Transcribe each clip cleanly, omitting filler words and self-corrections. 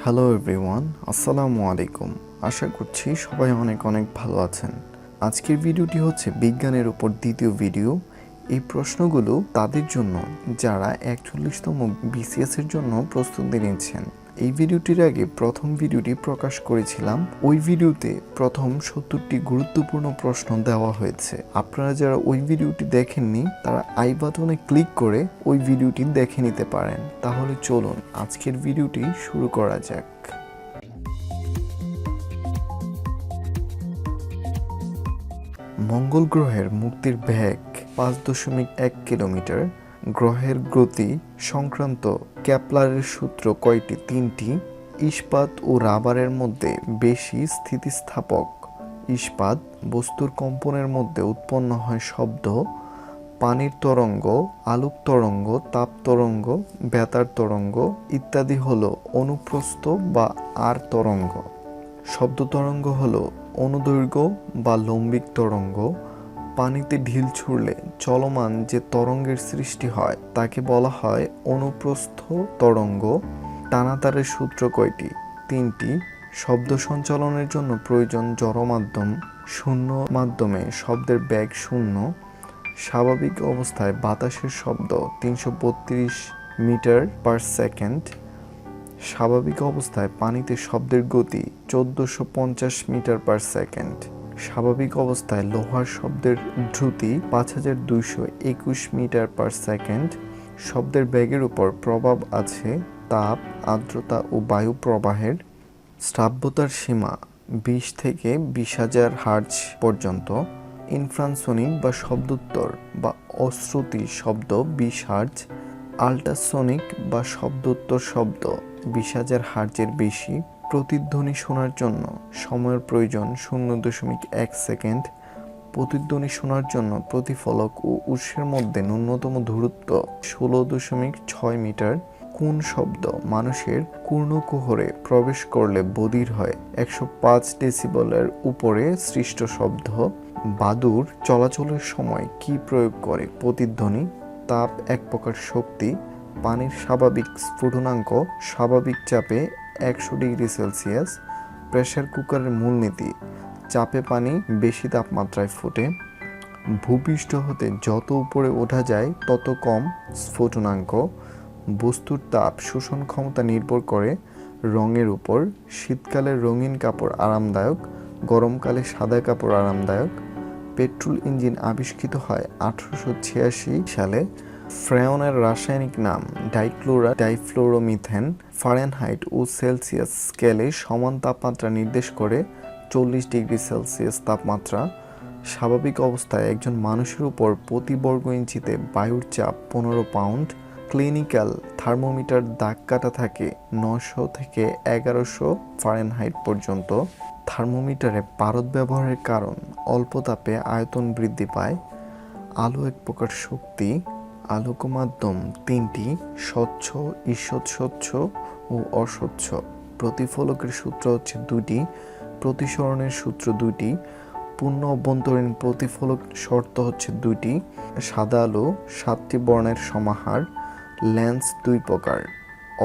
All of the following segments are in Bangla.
হ্যালো এভরিওয়ান, আসসালামু আলাইকুম। আশা করছি সবাই অনেক অনেক ভালো আছেন। আজকের ভিডিওটি হচ্ছে বিজ্ঞানের উপর দ্বিতীয় ভিডিও। এই প্রশ্নগুলো তাদের জন্য যারা 41তম বিসিএস এর জন্য প্রস্তুতি নিচ্ছেন। এই ভিডিওটির আগে প্রথম ভিডিওটি প্রকাশ করেছিলাম। ওই ভিডিওতে প্রথম 70টি গুরুত্বপূর্ণ প্রশ্ন দেওয়া হয়েছে। আপনারা যারা ওই ভিডিওটি দেখেননি তারা আই বাটনে ক্লিক করে ওই ভিডিওটি দেখে নিতে পারেন। তাহলে চলুন আজকের ভিডিওটি শুরু করা যাক। মঙ্গল গ্রহের মুক্তির বেগ 5.1 কিলোমিটার। গ্রহের গতি সংক্রান্ত কেপলারের সূত্র কয়টি? 3টি। ইস্পাত ও রাবারের মধ্যে বেশি স্থিতিস্থাপক ইস্পাত। বস্তুর কম্পনের মধ্যে উৎপন্ন হয় শব্দ। পানির তরঙ্গ, আলোক তরঙ্গ, তাপ তরঙ্গ, বেতার তরঙ্গ ইত্যাদি হলো অনুপ্রস্থ বা আর তরঙ্গ। শব্দ তরঙ্গ হলো অনুদৈর্ঘ্য বা লম্বিক তরঙ্গ। পানিতে ঢিল ছুঁড়লে চলমান যে তরঙ্গের সৃষ্টি হয় তাকে বলা হয় অনুপ্রস্থ তরঙ্গ। টানাতারের সূত্র কয়টি? 3টি। শব্দ সঞ্চালনের জন্য প্রয়োজন জড় মাধ্যম। শূন্য মাধ্যমে শব্দের বেগ 0। স্বাভাবিক অবস্থায় বাতাসের শব্দ 332 মিটার পার সেকেন্ড। স্বাভাবিক অবস্থায় পানিতে শব্দের গতি 1450 মিটার পার সেকেন্ড। স্বাভাবিক অবস্থায় লোহার শব্দের দ্রুতি 5221 মিটার পার সেকেন্ড। শব্দের বেগের উপর প্রভাব আছে তাপ, আর্দ্রতা ও বায়ু প্রবাহের। শ্রাব্যতার সীমা 20 থেকে 20,000 হার্জ পর্যন্ত। ইনফ্রাসোনিক বা শব্দোত্তর বা অশ্রুতি শব্দ 20 হার্জ। আল্ট্রাসোনিক বা শব্দোত্তর শব্দ 20,000 হার্জের বেশি। প্রতিধ্বনি শোনার জন্য সময়ের প্রয়োজন 0.1 সেকেন্ড। প্রতিধ্বনি শোনার জন্য প্রতিফলক ও উৎসের মধ্যে ন্যূনতম দূরত্ব 16.6 মিটার। কোন শব্দ মানুষের কর্ণকুহরে প্রবেশ করলে বধির হয়? 105 ডেসিবেলের উপরে সৃষ্ট শব্দ। বাদুড় চলাচলের সময় কি প্রয়োগ করে? প্রতিধ্বনি। তাপ এক প্রকার শক্তি। পানির স্বাভাবিক স্ফুটনাঙ্ক স্বাভাবিক চাপে 100 ডিগ্রি সেলসিয়াস। প্রেসার কুকারের মূলনীতি চাপে পানি বেশি তাপমাত্রায় ফোটে। ভূপৃষ্ঠ হতে যত উপরে ওঠা যায় তত কম স্ফুটনাঙ্ক। বস্তুর তাপ শোষণ ক্ষমতা নির্ভর করে রঙের উপর। শীতকালে রঙিন কাপড় আরামদায়ক, গরমকালে সাদা কাপড় আরামদায়ক। পেট্রোল ইঞ্জিন আবিষ্কৃত হয় 1886 সালে। ফ্রেয়নের রাসায়নিক নাম ডাইফ্লোরোমিথেন। ফারেনহাইট ও সেলসিয়াস স্কেলে সমান তাপমাত্রা নির্দেশ করে 40 ডিগ্রি সেলসিয়াস তাপমাত্রা। স্বাভাবিক অবস্থায় একজন মানুষের উপর প্রতি বর্গ ইঞ্চিতে বায়ুর চাপ 15 পাউন্ড। ক্লিনিক্যাল থার্মোমিটার দাগ কাটা থাকে 900 থেকে 1100 ফারেনহাইট পর্যন্ত। থার্মোমিটারে পারদ ব্যবহারের কারণ অল্প তাপে আয়তন বৃদ্ধি পায়। আলো এক প্রকার শক্তি। আলোক মাধ্যম 3টি: স্বচ্ছ, ঈষৎ স্বচ্ছ ও অস্বচ্ছ। প্রতিফলকের সূত্র হচ্ছে 2টি। প্রতিসরণের সূত্র 2টি। পূর্ণ অভ্যন্তরীণ প্রতিফলক শর্ত হচ্ছে 2টি। সাদা আলো 7টি বর্ণের সমাহার। লেন্স 2 প্রকার: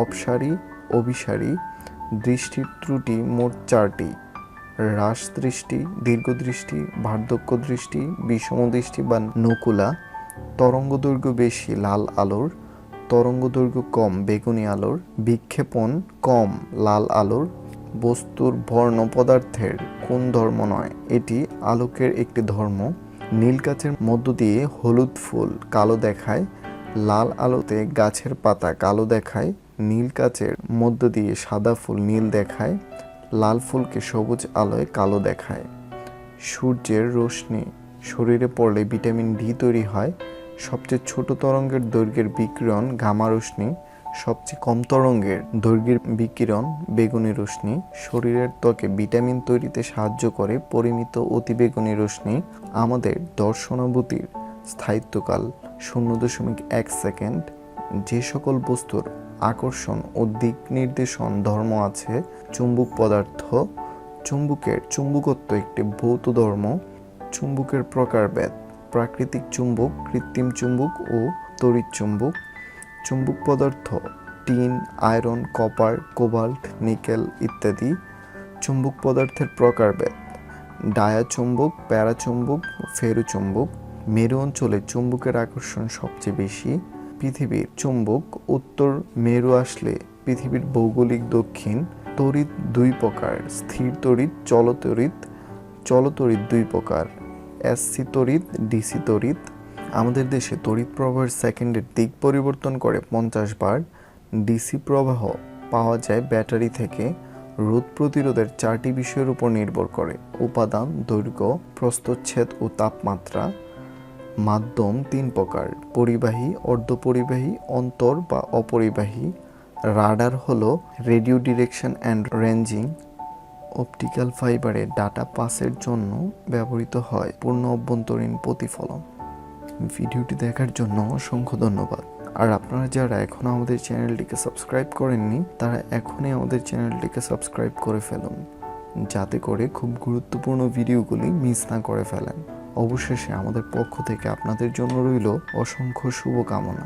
অপসারী, অভিসারী। দৃষ্টির ত্রুটি মোট 4টি: হ্রাস দৃষ্টি, দীর্ঘদৃষ্টি, বার্ধক্য দৃষ্টি, বিষম দৃষ্টি বা নকুলা। তরঙ্গ দৈর্ঘ্য বেশি লাল আলোর, তরঙ্গ দৈর্ঘ্য কম বেগুনি আলোর। বিক্ষেপণ কম লাল আলোর। বস্তুর বর্ণ পদার্থের কোন ধর্ম নয়? এটি আলোকের একটি ধর্ম। নীল কাচের মধ্য দিয়ে হলুদ ফুল কালো দেখায়। লাল আলোতে গাছের পাতা কালো দেখায়। নীল কাচের মধ্য দিয়ে সাদা ফুল নীল দেখায়। লাল ফুলকে সবুজ আলোয় কালো দেখায়। সূর্যের রশ্মি শরীরে পড়লে ভিটামিন ডি তৈরি হয়। সবচেয়ে ছোট তরঙ্গের দৈর্ঘ্যের বিকিরণ গামা রশ্মি। সবচেয়ে কম তরঙ্গের দৈর্ঘ্যের বিকিরণ বেগুনি রশ্মি। শরীরের ত্বকে ভিটামিন তৈরিতে সাহায্য করে পরিমিত অতিবেগুনি রশ্মি। আমাদের দর্শনাভূতির স্থায়িত্বকাল 0.1 সেকেন্ড। যে সকল বস্তুর আকর্ষণ ও দিক নির্দেশন ধর্ম আছে? চুম্বক পদার্থ। চুম্বকের চুম্বকত্ব একটি ভৌত ধর্ম। চুম্বকের প্রকারভেদ: প্রাকৃতিক চুম্বক, কৃত্রিম চুম্বক ও তড়িৎ চুম্বক। চুম্বক পদার্থ tin, iron, copper, cobalt, nickel ইত্যাদি। চুম্বক পদার্থের প্রকারভেদ: ডায়াচুম্বক, প্যারাচুম্বক, ফেরোচুম্বক। মেরু অঞ্চলে চুম্বকের আকর্ষণ সবচেয়ে বেশি। পৃথিবীর চুম্বক উত্তর মেরু আসলে পৃথিবীর ভৌগোলিক দক্ষিণ। তড়িৎ দুই প্রকার: স্থির তড়িৎ, চলতড়িৎ। চলতড়িৎ দুই প্রকার: এসি তড়িৎ, ডিসি তড়িৎ। আমাদের দেশে তড়িৎ প্রবাহের সেকেন্ডের দিক পরিবর্তন করে 50 বার। ডিসি প্রবাহ পাওয়া যায় ব্যাটারি থেকে। রোধ প্রতিরোধের 4টি বিষয়ের উপর নির্ভর করে: উপাদান, দৈর্ঘ্য, প্রস্থচ্ছেদ ও তাপমাত্রা। মাধ্যম 3 প্রকার: পরিবাহী, অর্ধপরিবাহী, অন্তর বা অপরিবাহী। রাডার হলো radio direction and ranging. Optical ফাইবারে ডাটা পাসের জন্য ব্যবহৃত হয় পূর্ণ অভ্যন্তরীণ প্রতিফলন। ভিডিওটি দেখার জন্য অসংখ্য ধন্যবাদ। আর আপনারা যারা এখনও আমাদের চ্যানেলটিকে সাবস্ক্রাইব করেননি তারা এখনই আমাদের চ্যানেলটিকে সাবস্ক্রাইব করে ফেলুন, যাতে করে খুব গুরুত্বপূর্ণ ভিডিওগুলি মিস না করে ফেলেন। অবশেষে আমাদের পক্ষ থেকে আপনাদের জন্য রইল অসংখ্য শুভকামনা।